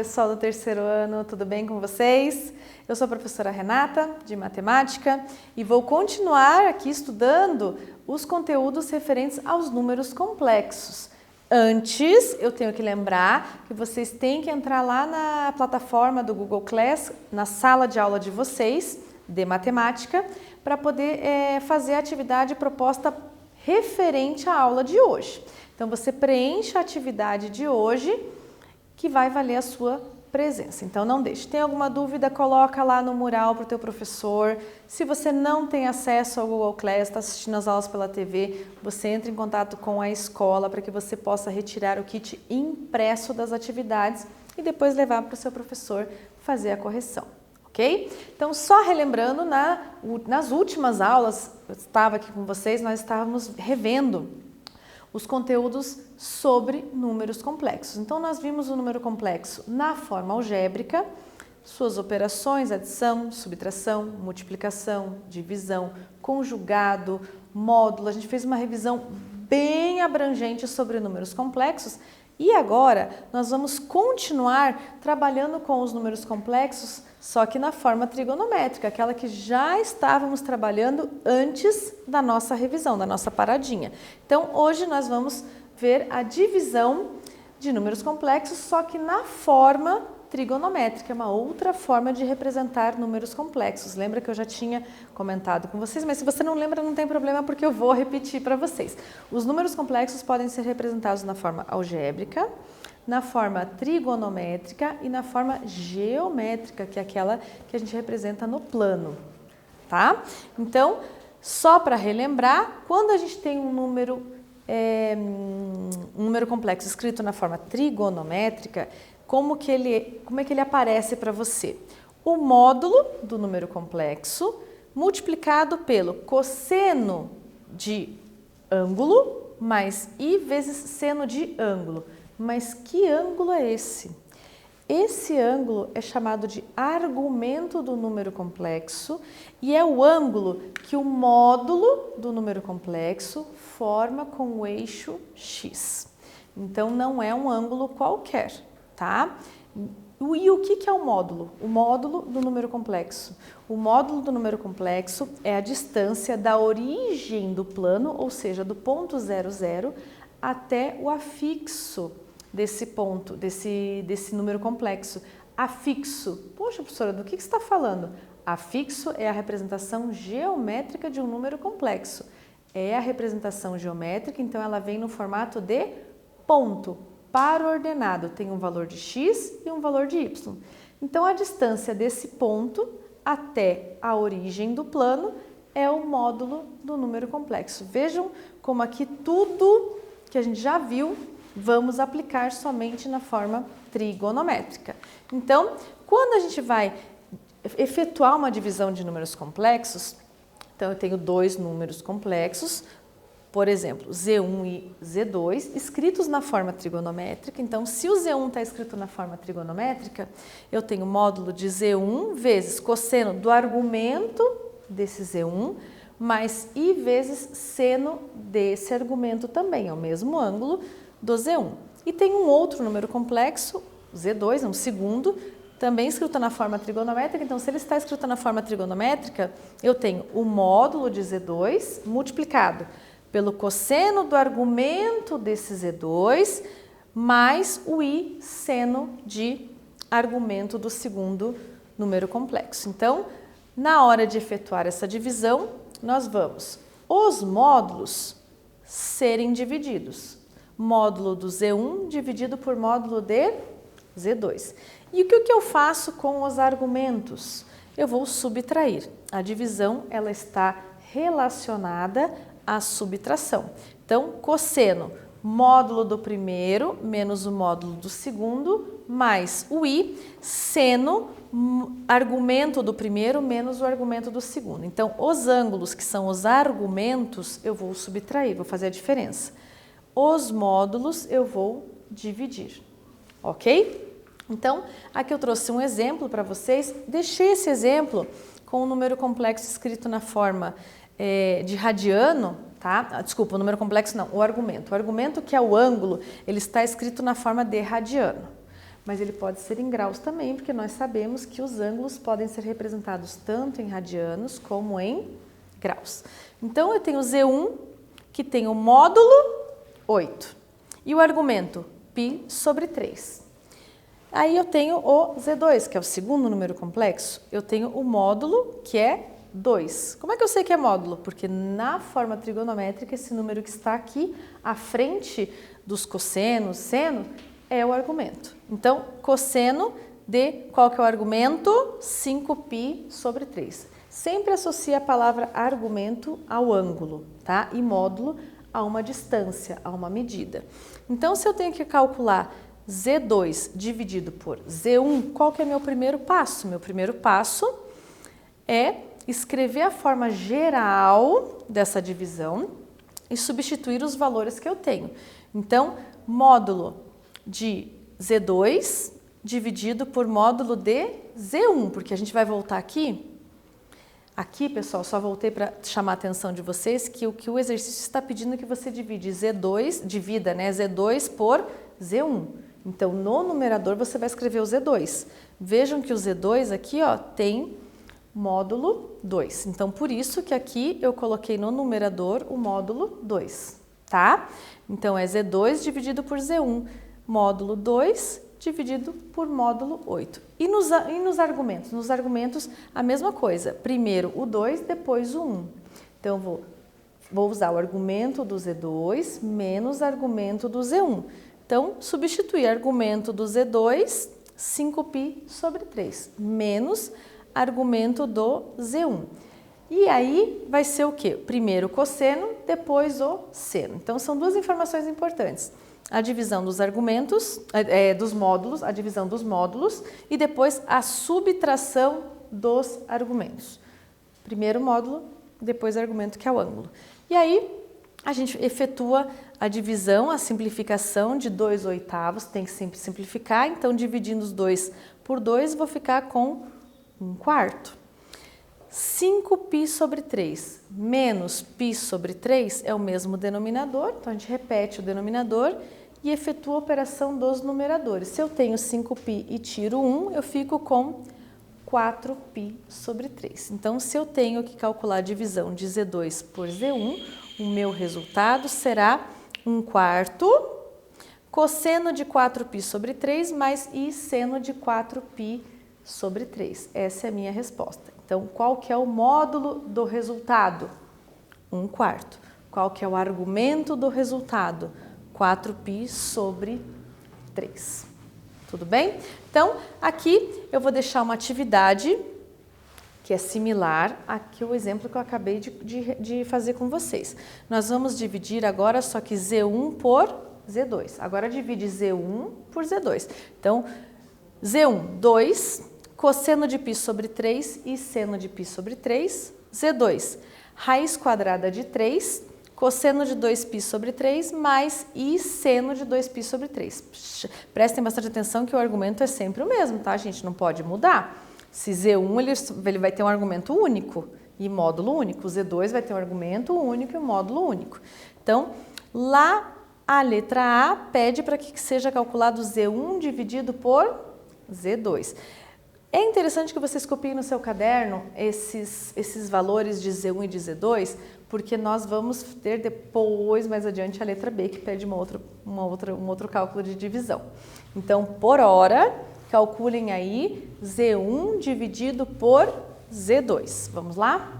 pessoal do terceiro ano, tudo bem com vocês? Eu sou a professora Renata, de Matemática, e vou continuar aqui estudando os conteúdos referentes aos números complexos. Antes, eu tenho que lembrar que vocês têm que entrar lá na plataforma do Google Class, na sala de aula de vocês, de Matemática, para poder fazer a atividade proposta referente à aula de hoje. Então, você preenche a atividade de hoje, que vai valer a sua presença. Então, não deixe. Tem alguma dúvida, coloca lá no mural para o teu professor. Se você não tem acesso ao Google Class, está assistindo as aulas pela TV, você entra em contato com a escola para que você possa retirar o kit impresso das atividades e depois levar para o seu professor fazer a correção. Ok? Então, só relembrando, nas últimas aulas, eu estava aqui com vocês, nós estávamos revendo os conteúdos sobre números complexos. Então, nós vimos o número complexo na forma algébrica, suas operações, adição, subtração, multiplicação, divisão, conjugado, módulo. A gente fez uma revisão bem abrangente sobre números complexos e agora nós vamos continuar trabalhando com os números complexos, só que na forma trigonométrica, aquela que já estávamos trabalhando antes da nossa revisão, da nossa paradinha. Então, hoje nós vamos ver a divisão de números complexos, só que na forma trigonométrica, uma outra forma de representar números complexos. Lembra que eu já tinha comentado com vocês, mas se você não lembra, não tem problema, porque eu vou repetir para vocês. Os números complexos podem ser representados na forma algébrica, na forma trigonométrica e na forma geométrica, que é aquela que a gente representa no plano, tá? Então, só para relembrar, quando a gente tem um número complexo escrito na forma trigonométrica, como é que ele aparece para você? O módulo do número complexo multiplicado pelo cosseno de ângulo mais i vezes seno de ângulo. Mas que ângulo é esse? Esse ângulo é chamado de argumento do número complexo e é o ângulo que o módulo do número complexo forma com o eixo x. Então, não é um ângulo qualquer, tá? E o que é o módulo? O módulo do número complexo. O módulo do número complexo é a distância da origem do plano, ou seja, do ponto 00 até o afixo desse ponto, desse número complexo. Afixo. Poxa, professora, do que você está falando? Afixo é a representação geométrica de um número complexo. É a representação geométrica, então ela vem no formato de ponto, par ordenado. Tem um valor de x e um valor de y. Então, a distância desse ponto até a origem do plano é o módulo do número complexo. Vejam como aqui tudo que a gente já viu, vamos aplicar somente na forma trigonométrica. Então, quando a gente vai efetuar uma divisão de números complexos, então eu tenho dois números complexos, por exemplo, Z1 e Z2, escritos na forma trigonométrica. Então, se o Z1 está escrito na forma trigonométrica, eu tenho módulo de Z1 vezes cosseno do argumento desse Z1, mais i vezes seno desse argumento também, é o mesmo ângulo do Z1. E tem um outro número complexo, Z2, um segundo, também escrito na forma trigonométrica. Então, se ele está escrito na forma trigonométrica, eu tenho o módulo de Z2 multiplicado pelo cosseno do argumento desse Z2, mais o i seno de argumento do segundo número complexo. Então, na hora de efetuar essa divisão, nós vamos os módulos serem divididos. Módulo do Z1 dividido por módulo de Z2. E o que eu faço com os argumentos? Eu vou subtrair. A divisão, ela está relacionada à subtração. Então, cosseno, módulo do primeiro menos o módulo do segundo, mais o i, seno, argumento do primeiro menos o argumento do segundo. Então, os ângulos, que são os argumentos, eu vou subtrair, vou fazer a diferença. Os módulos eu vou dividir, ok? Então, aqui eu trouxe um exemplo para vocês. Deixei esse exemplo com o número complexo escrito na forma de radiano, tá? Desculpa, o número complexo não, o argumento. O argumento, que é o ângulo, ele está escrito na forma de radiano. mas ele pode ser em graus também, porque nós sabemos que os ângulos podem ser representados tanto em radianos como em graus. Então, eu tenho Z1, que tem o módulo 8, e o argumento π sobre 3. Aí eu tenho o Z2, que é o segundo número complexo, eu tenho o módulo, que é 2. Como é que eu sei que é módulo? Porque na forma trigonométrica, esse número que está aqui à frente dos cossenos, seno, é o argumento. Então, cosseno de qual que é o argumento? 5π sobre 3. Sempre associa a palavra argumento ao ângulo, tá? E módulo a uma distância, a uma medida. Então, se eu tenho que calcular Z2 dividido por Z1, qual que é meu primeiro passo? Meu primeiro passo é escrever a forma geral dessa divisão e substituir os valores que eu tenho. Então, módulo de Z2 dividido por módulo de Z1, porque a gente vai voltar aqui. Aqui, pessoal, só voltei para chamar a atenção de vocês que o exercício está pedindo que você divida, né, Z2 por Z1. Então, no numerador você vai escrever o Z2. Vejam que o Z2 aqui, ó, tem módulo 2. Então, por isso que aqui eu coloquei no numerador o módulo 2, tá? Então, é Z2 dividido por Z1, módulo 2 dividido por módulo 8. E nos argumentos? Nos argumentos, a mesma coisa. Primeiro o 2, depois o 1. Então, vou usar o argumento do Z2 menos argumento do Z1. Então, substituir argumento do Z2, 5π sobre 3, menos argumento do Z1. E aí vai ser o quê? Primeiro o cosseno, depois o seno. Então, são duas informações importantes. A divisão dos argumentos, dos módulos, a divisão dos módulos e depois a subtração dos argumentos. Primeiro módulo, depois argumento, que é o ângulo. E aí, a gente efetua a divisão, a simplificação de 2/8, tem que sempre simplificar. Então, dividindo os 2 por 2, vou ficar com 1/4. 5π sobre 3 menos π sobre 3 é o mesmo denominador, então a gente repete o denominador e efetua a operação dos numeradores. Se eu tenho 5π e tiro 1, eu fico com 4π sobre 3. Então, se eu tenho que calcular a divisão de Z2 por Z1, o meu resultado será 1/4 cosseno de 4π sobre 3 mais i seno de 4π sobre 3. Essa é a minha resposta. Então, qual que é o módulo do resultado? 1/4. Qual que é o argumento do resultado? 4π sobre 3. Tudo bem? Então, aqui eu vou deixar uma atividade que é similar ao exemplo que eu acabei de fazer com vocês. Nós vamos dividir agora só que Z1 por Z2. Agora divide Z1 por Z2. Então, Z1, 2, cosseno de π sobre 3 e seno de π sobre 3. Z2, raiz quadrada de 3, cosseno de 2π sobre 3 mais i seno de 2π sobre 3. Prestem bastante atenção que o argumento é sempre o mesmo, tá, gente? Não pode mudar. Se Z1 ele vai ter um argumento único e módulo único, o Z2 vai ter um argumento único e um módulo único. Então, lá a letra A pede para que seja calculado Z1 dividido por Z2. É interessante que vocês copiem no seu caderno esses valores de Z1 e de Z2, porque nós vamos ter depois, mais adiante, a letra B, que pede um outro cálculo de divisão. Então, por hora, calculem aí Z1 dividido por Z2. Vamos lá?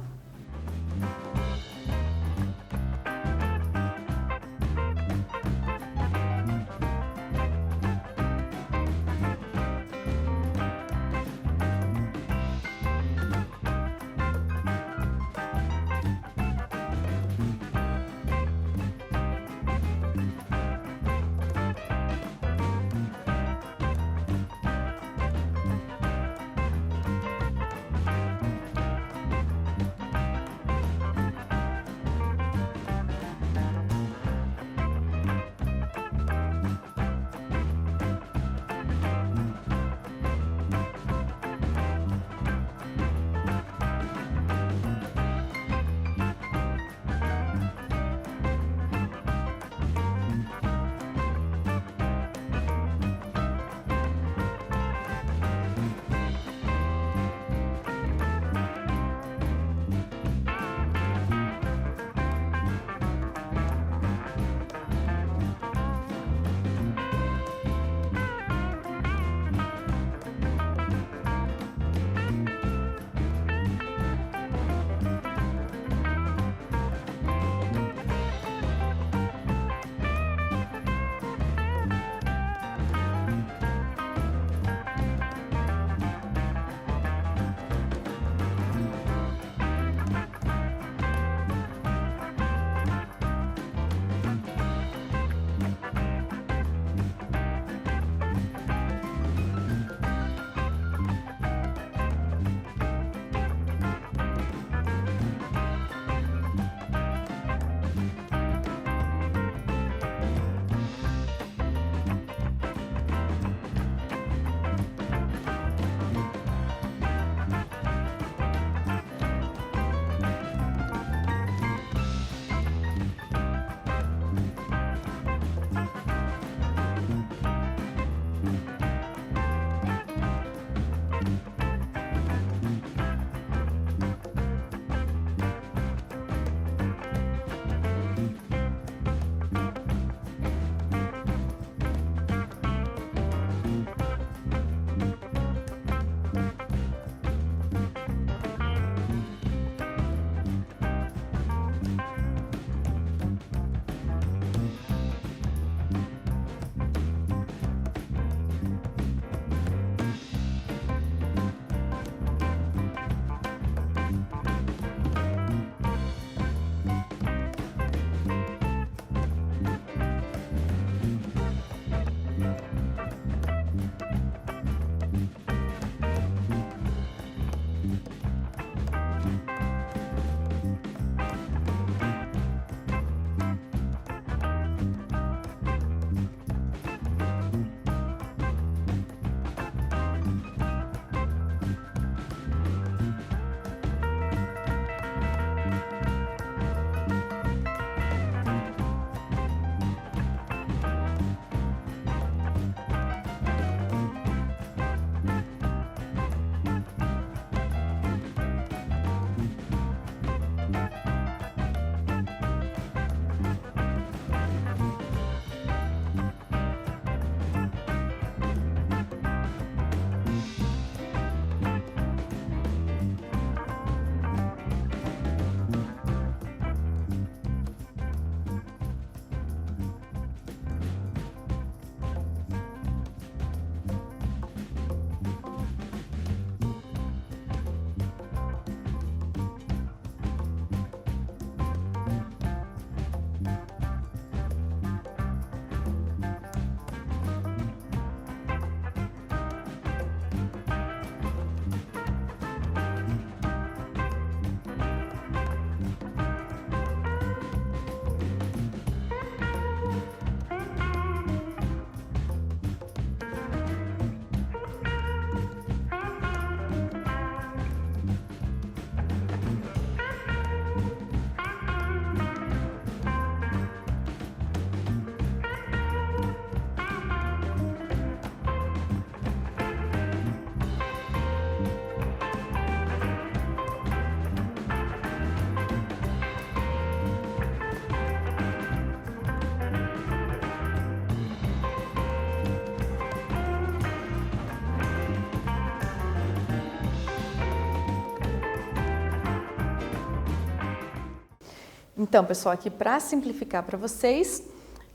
Então, pessoal, aqui para simplificar para vocês,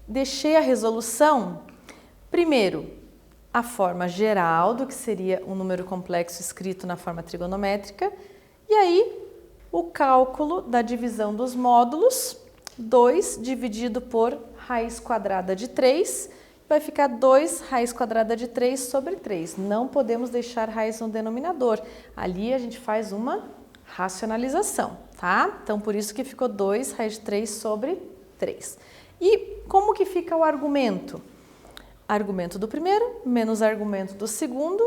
deixei a resolução, primeiro, a forma geral do que seria um número complexo escrito na forma trigonométrica, e aí o cálculo da divisão dos módulos, 2 dividido por raiz quadrada de 3, vai ficar 2 raiz quadrada de 3 sobre 3. Não podemos deixar raiz no denominador, ali a gente faz uma racionalização, tá? Então, por isso que ficou 2 raiz de 3 sobre 3. E como que fica o argumento? Argumento do primeiro menos argumento do segundo.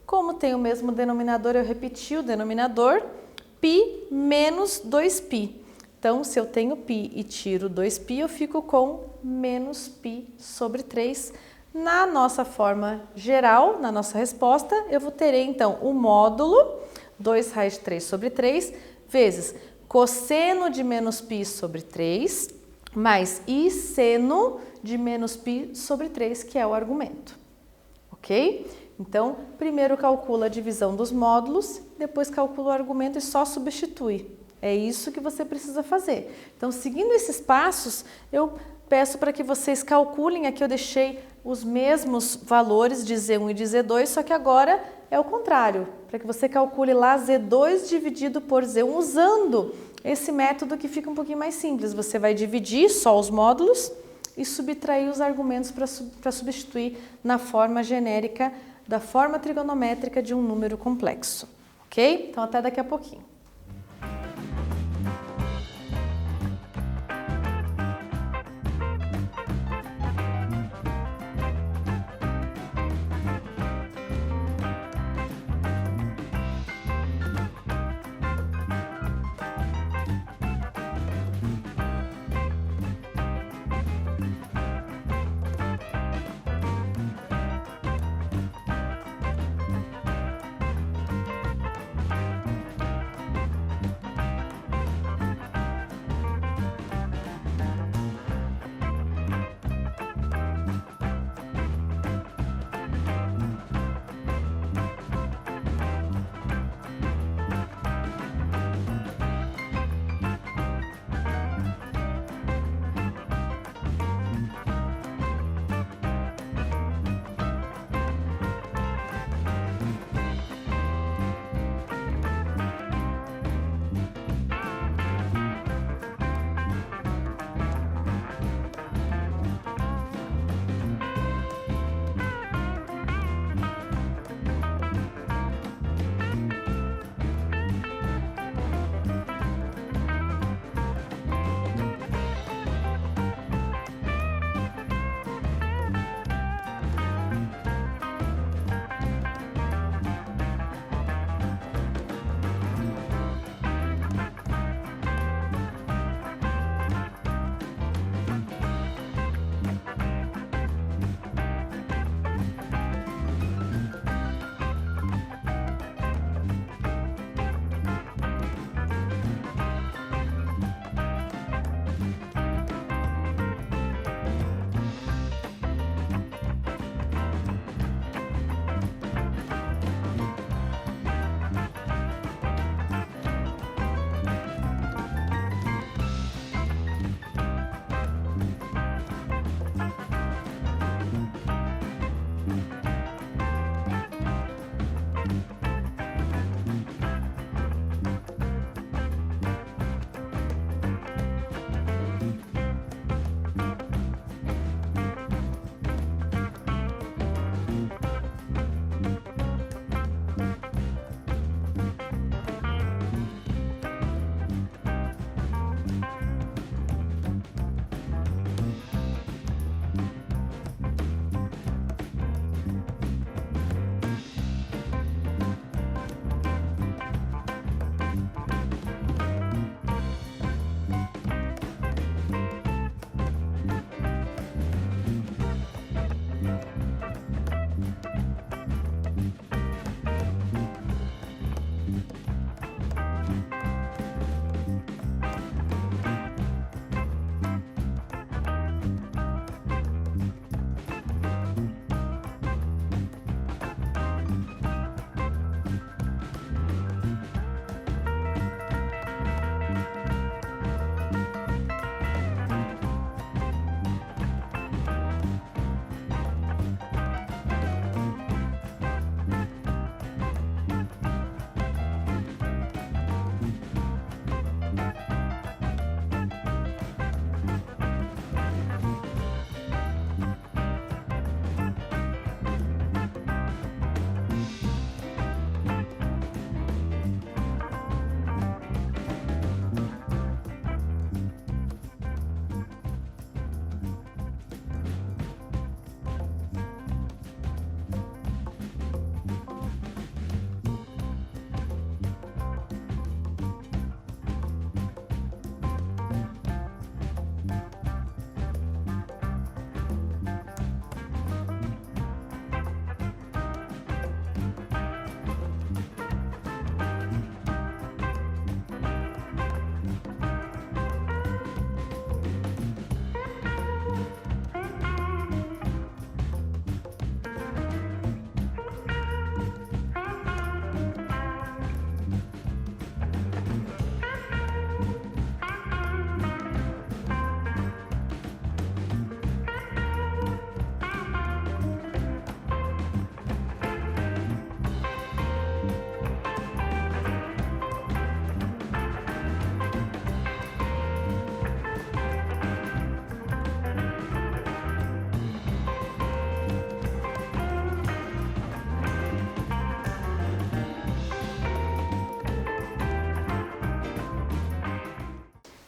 Como tem o mesmo denominador, eu repeti o denominador, π menos 2π. Então, se eu tenho π e tiro 2π, eu fico com menos π sobre 3. Na nossa forma geral, na nossa resposta, eu terei então o módulo 2 raiz de 3 sobre 3 vezes cosseno de menos π sobre 3 mais i seno de menos π sobre 3, que é o argumento. Ok? Então, primeiro calcula a divisão dos módulos, depois calcula o argumento e só substitui. É isso que você precisa fazer. Então, seguindo esses passos, eu peço para que vocês calculem. Aqui eu deixei os mesmos valores de Z1 e de Z2, só que agora é o contrário, para que você calcule lá Z2 dividido por Z1 usando esse método que fica um pouquinho mais simples. Você vai dividir só os módulos e subtrair os argumentos para substituir na forma genérica da forma trigonométrica de um número complexo. Ok? Então, até daqui a pouquinho.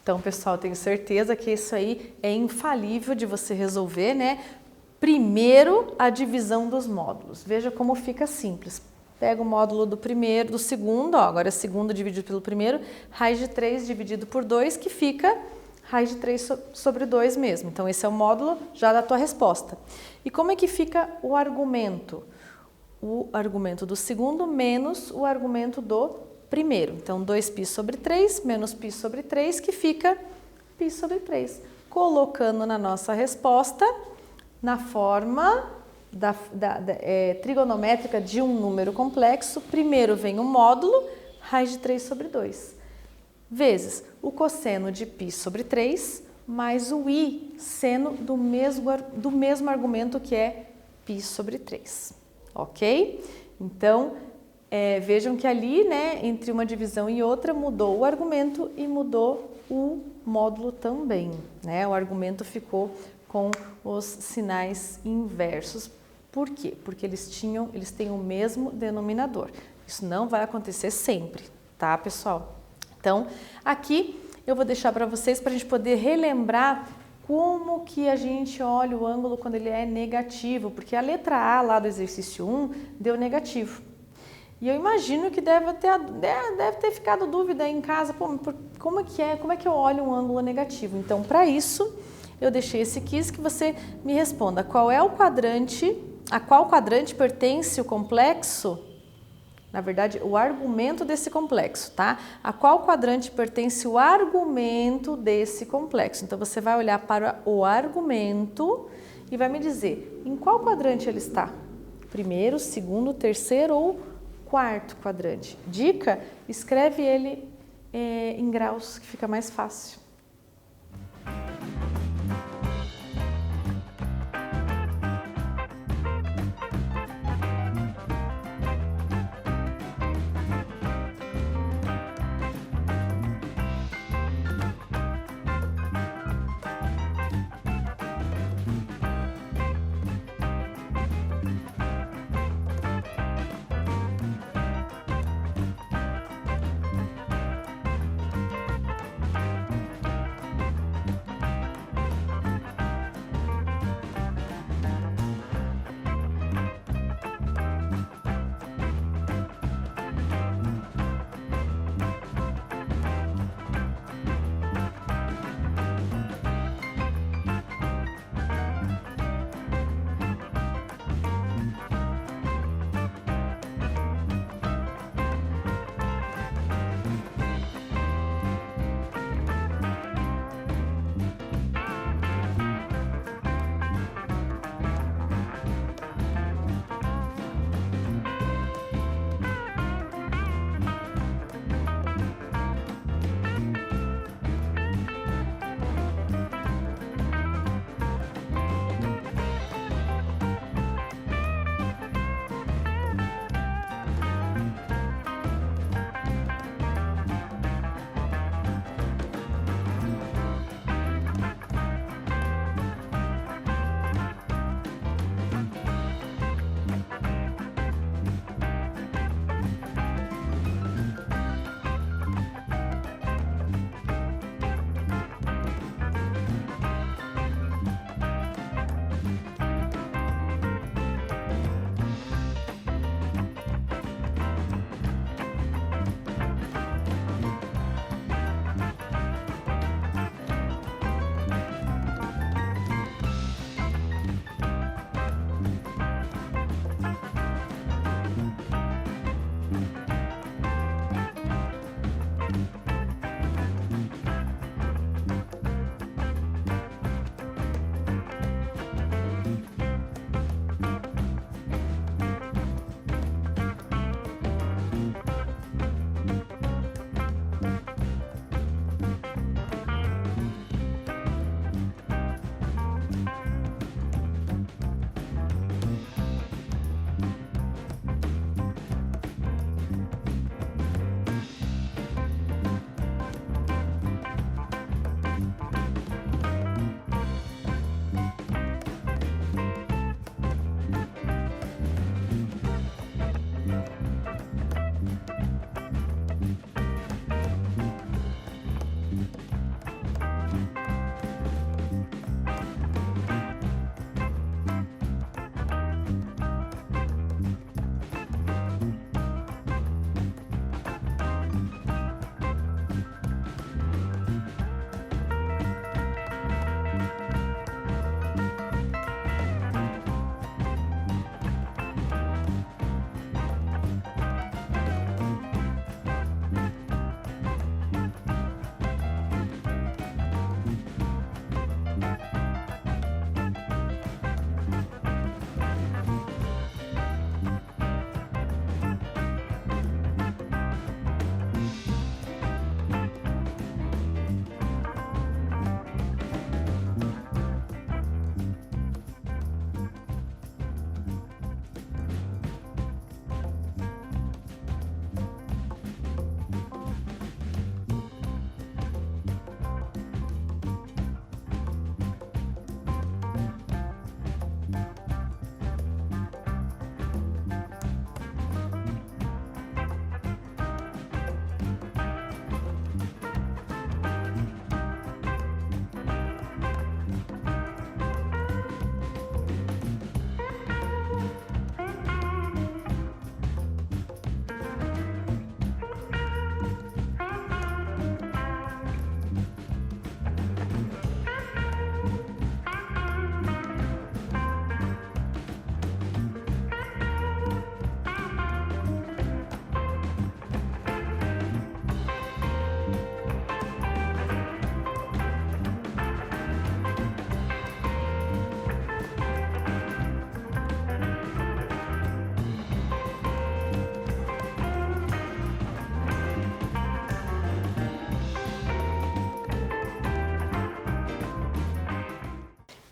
Então, pessoal, tenho certeza que isso aí é infalível de você resolver, né? Primeiro, a divisão dos módulos. Veja como fica simples. Pega o módulo do primeiro, do segundo, ó, agora é segundo dividido pelo primeiro, raiz de 3 dividido por 2, que fica raiz de 3 sobre 2 mesmo. Então, esse é o módulo já da tua resposta. E como é que fica o argumento? O argumento do segundo menos o argumento do primeiro. Então, 2π sobre 3 menos π sobre 3, que fica π sobre 3. Colocando na nossa resposta, na forma trigonométrica de um número complexo, primeiro vem o módulo, raiz de 3 sobre 2, vezes o cosseno de π sobre 3, mais o i, seno do mesmo argumento que é π sobre 3. Ok? Então, vejam que ali, né, entre uma divisão e outra, mudou o argumento e mudou o módulo também, né? O argumento ficou com os sinais inversos. Por quê? Porque eles têm o mesmo denominador. Isso não vai acontecer sempre, tá, pessoal? Então, aqui eu vou deixar para vocês para a gente poder relembrar como que a gente olha o ângulo quando ele é negativo, porque a letra A lá do exercício 1 deu negativo. E eu imagino que deve ter ficado dúvida aí em casa, pô, como é que eu olho um ângulo negativo? Então, para isso, eu deixei esse quiz que você me responda a qual quadrante pertence o complexo, na verdade, o argumento desse complexo, tá? A qual quadrante pertence o argumento desse complexo? Então, você vai olhar para o argumento e vai me dizer em qual quadrante ele está? Primeiro, segundo, terceiro ou quarto quadrante. Dica, escreve ele em graus, que fica mais fácil.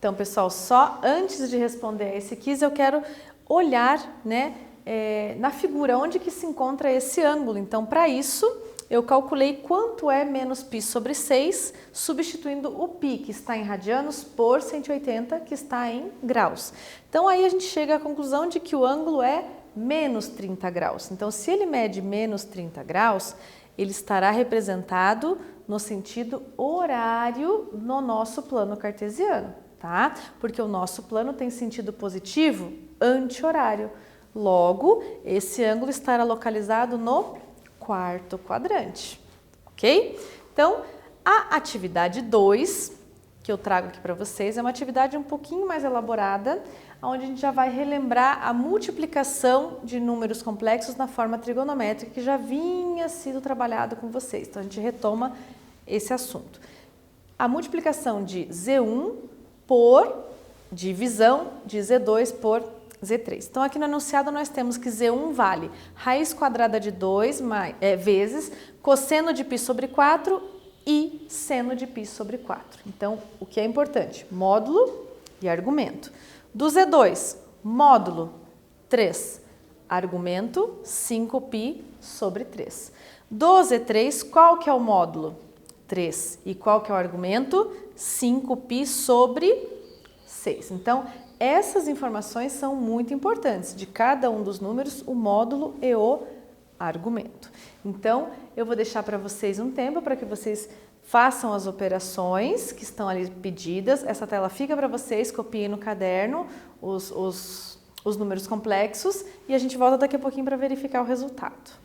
Então, pessoal, só antes de responder a esse quiz, eu quero olhar, né, na figura onde que se encontra esse ângulo. Então, para isso, eu calculei quanto é menos π sobre 6, substituindo o π, que está em radianos, por 180, que está em graus. Então, aí a gente chega à conclusão de que o ângulo é menos 30 graus. Então, se ele mede menos 30 graus, ele estará representado no sentido horário no nosso plano cartesiano, tá? Porque o nosso plano tem sentido positivo anti-horário. Logo, esse ângulo estará localizado no quarto quadrante, ok? Então, a atividade 2, que eu trago aqui para vocês, é uma atividade um pouquinho mais elaborada, onde a gente já vai relembrar a multiplicação de números complexos na forma trigonométrica, que já vinha sido trabalhado com vocês. Então, a gente retoma esse assunto. A multiplicação de Z1 por divisão de Z2 por Z3. Então, aqui no enunciado nós temos que Z1 vale raiz quadrada de 2 vezes cosseno de π sobre 4 e seno de π sobre 4. Então, o que é importante? Módulo e argumento. Do Z2, módulo 3, argumento 5π sobre 3. Do Z3, qual que é o módulo? 3. E qual que é o argumento? 5π sobre 6. Então, essas informações são muito importantes. De cada um dos números, o módulo e o argumento. Então, eu vou deixar para vocês um tempo para que vocês façam as operações que estão ali pedidas. Essa tela fica para vocês, copiem no caderno os números complexos e a gente volta daqui a pouquinho para verificar o resultado.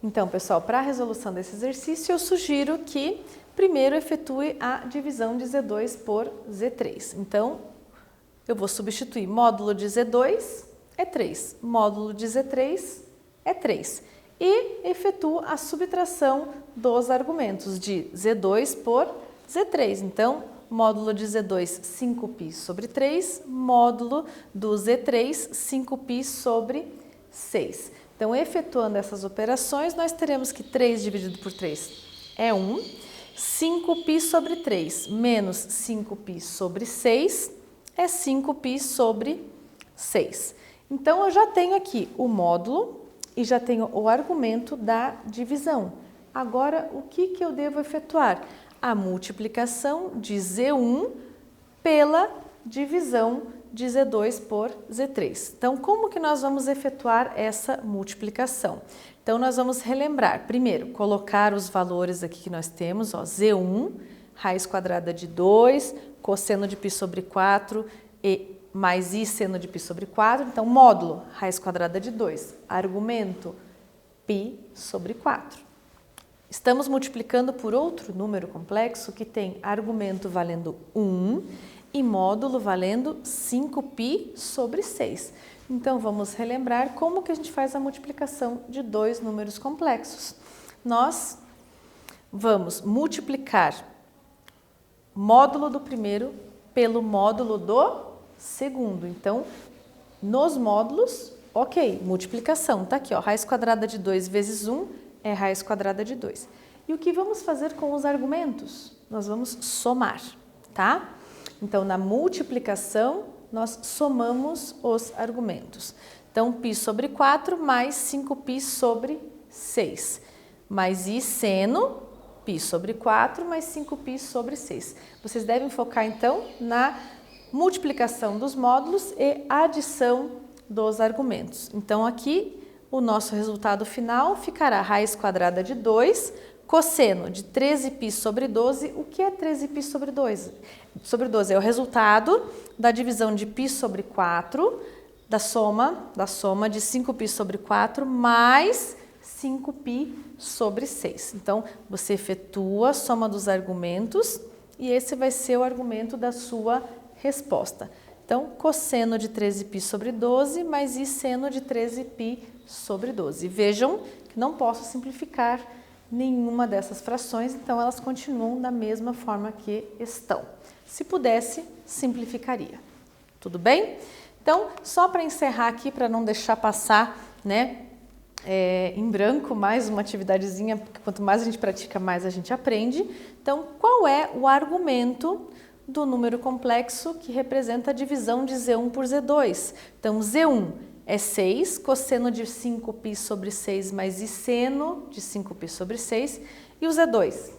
Então, pessoal, para a resolução desse exercício, eu sugiro que primeiro efetue a divisão de Z2 por Z3. Então, eu vou substituir módulo de Z2 é 3, módulo de Z3 é 3. E efetuo a subtração dos argumentos de Z2 por Z3. Então, módulo de Z2, 5π sobre 3, módulo do Z3, 5π sobre 6. Então, efetuando essas operações, nós teremos que 3 dividido por 3 é 1, 5π sobre 3 menos 5π sobre 6 é 5π sobre 6. Então, eu já tenho aqui o módulo e já tenho o argumento da divisão. Agora, o que eu devo efetuar? A multiplicação de Z1 pela divisão de Z2 por Z3. Então, como que nós vamos efetuar essa multiplicação? Então, nós vamos relembrar. Primeiro, colocar os valores aqui que nós temos, ó, Z1, raiz quadrada de 2, cosseno de π sobre 4 e mais i seno de π sobre 4. Então, módulo, raiz quadrada de 2. Argumento, π sobre 4. Estamos multiplicando por outro número complexo que tem argumento valendo 1 e módulo valendo 5π sobre 6. Então, vamos relembrar como que a gente faz a multiplicação de dois números complexos. Nós vamos multiplicar módulo do primeiro pelo módulo do segundo. Então, nos módulos, ok, multiplicação. Tá aqui, ó, raiz quadrada de 2 vezes 1 é raiz quadrada de 2. E o que vamos fazer com os argumentos? Nós vamos somar, tá? Então, na multiplicação, nós somamos os argumentos. Então, π sobre 4 mais 5π sobre 6. Mais i seno, π sobre 4 mais 5π sobre 6. Vocês devem focar, então, na multiplicação dos módulos e adição dos argumentos. Então, aqui, o nosso resultado final ficará raiz quadrada de 2, cosseno de 13π sobre 12. O que é 13π sobre 2? Sobre 12 é o resultado da divisão de π sobre 4, da soma de 5π sobre 4 mais 5π sobre 6. Então, você efetua a soma dos argumentos e esse vai ser o argumento da sua resposta. Então, cosseno de 13π sobre 12 mais i seno de 13π sobre 12. Vejam que não posso simplificar nenhuma dessas frações, então elas continuam da mesma forma que estão. Se pudesse, simplificaria. Tudo bem? Então, só para encerrar aqui, para não deixar passar, né, em branco, mais uma atividadezinha, porque quanto mais a gente pratica, mais a gente aprende. Então, qual é o argumento do número complexo que representa a divisão de Z1 por Z2? Então, Z1 é 6, cosseno de 5π sobre 6 mais i seno de 5π sobre 6. E o Z2?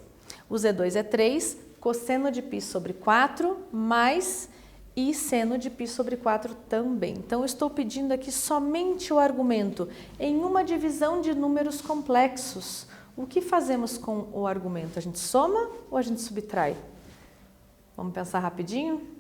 O Z2 é 3, cosseno de π sobre 4 mais i seno de π sobre 4 também. Então, eu estou pedindo aqui somente o argumento em uma divisão de números complexos. O que fazemos com o argumento? A gente soma ou a gente subtrai? Vamos pensar rapidinho?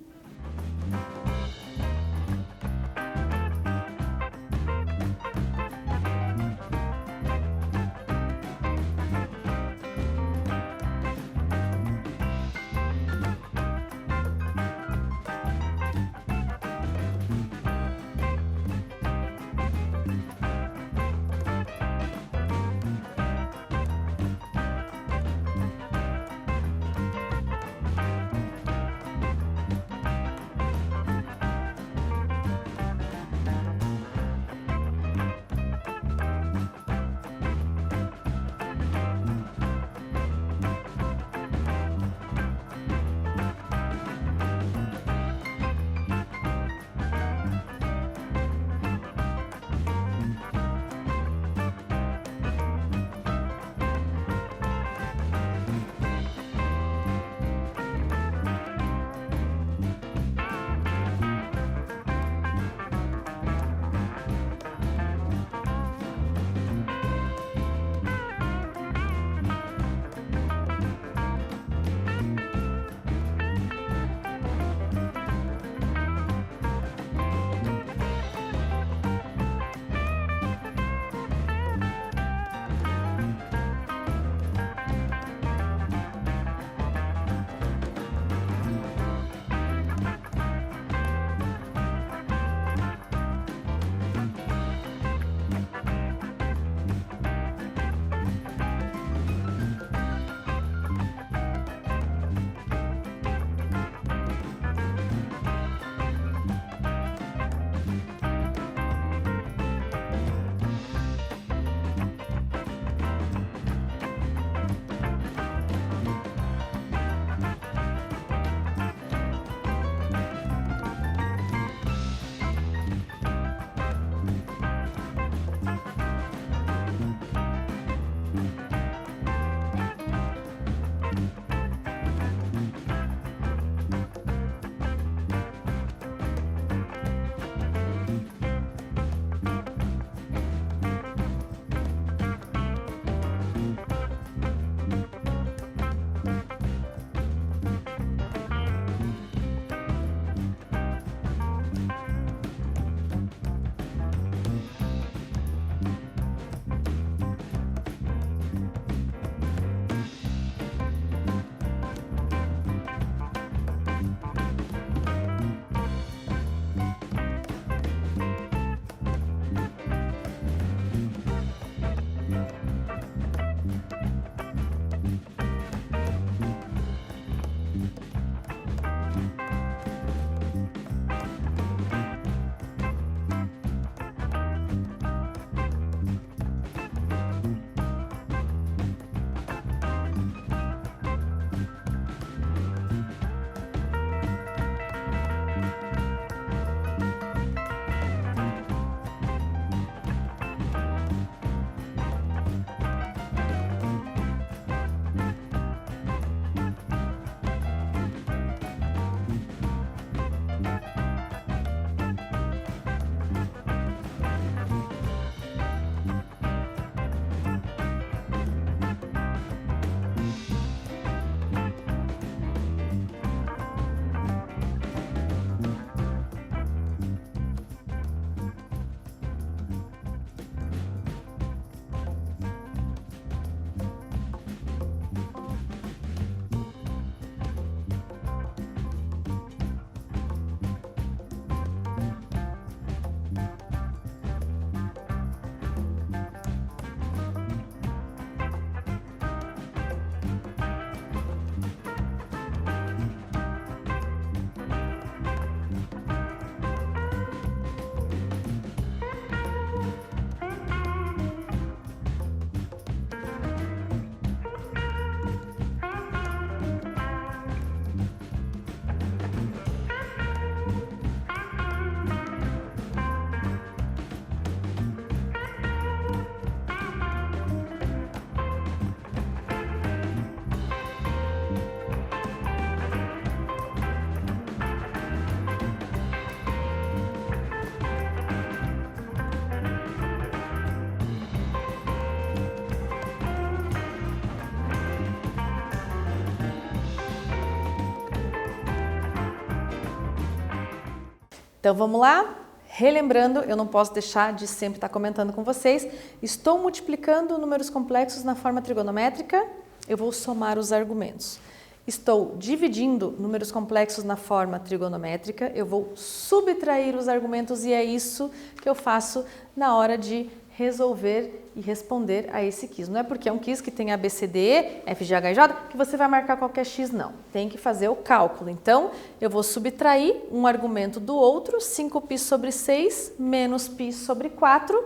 Então vamos lá? Relembrando, eu não posso deixar de sempre estar comentando com vocês, estou multiplicando números complexos na forma trigonométrica, eu vou somar os argumentos. Estou dividindo números complexos na forma trigonométrica, eu vou subtrair os argumentos e é isso que eu faço na hora de resolver e responder a esse quiz. Não é porque é um quiz que tem A, B, C, D, E, F, G, H, I, J que você vai marcar qualquer X, não. Tem que fazer o cálculo. Então, eu vou subtrair um argumento do outro, 5π sobre 6 menos π sobre 4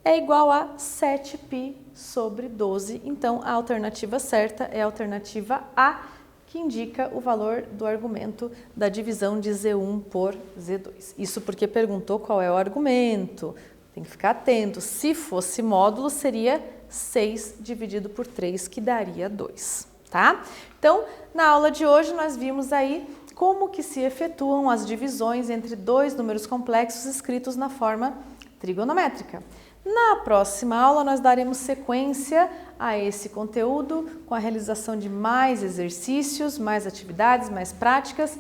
é igual a 7π sobre 12. Então, a alternativa certa é a alternativa A, que indica o valor do argumento da divisão de Z1 por Z2. Isso porque perguntou qual é o argumento. Tem que ficar atento. Se fosse módulo, seria 6 dividido por 3, que daria 2, tá? Então, na aula de hoje, nós vimos aí como que se efetuam as divisões entre dois números complexos escritos na forma trigonométrica. Na próxima aula, nós daremos sequência a esse conteúdo com a realização de mais exercícios, mais atividades, mais práticas,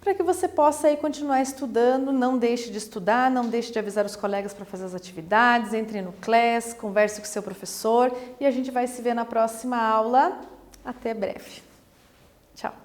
para que você possa aí continuar estudando. Não deixe de estudar, não deixe de avisar os colegas para fazer as atividades, entre no Class, converse com o seu professor e a gente vai se ver na próxima aula. Até breve. Tchau!